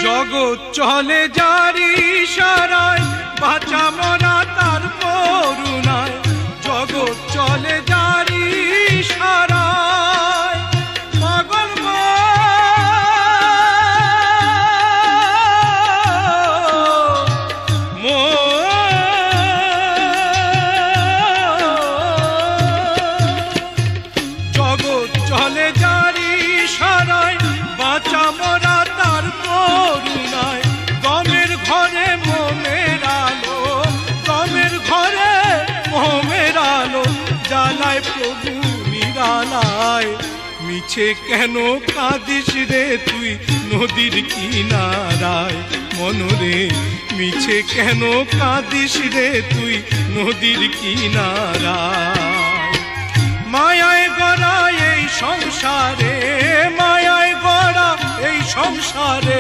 জগৎ চলে জারি ইশারায়, বাঁচা মরা তার করুণায়। জগৎ চলে জারি ইশারায়, পাগল জগৎ চলে জারি ইশারায়, বাঁচা মরা তার করুণায়। গমের ঘরে মোমের আলো, গমের ঘরে মোমের আলো, জ্বালায় প্রভু নিরালায়। মিছে কেন কাঁদিস রে তুই নদীর কিনারায়, মনরে মিছে কেন কাঁদিস রে তুই নদীর কিনারায়। মায়ায় গড়া এই সংসারে, মায়ায় গড়া এই সংসারে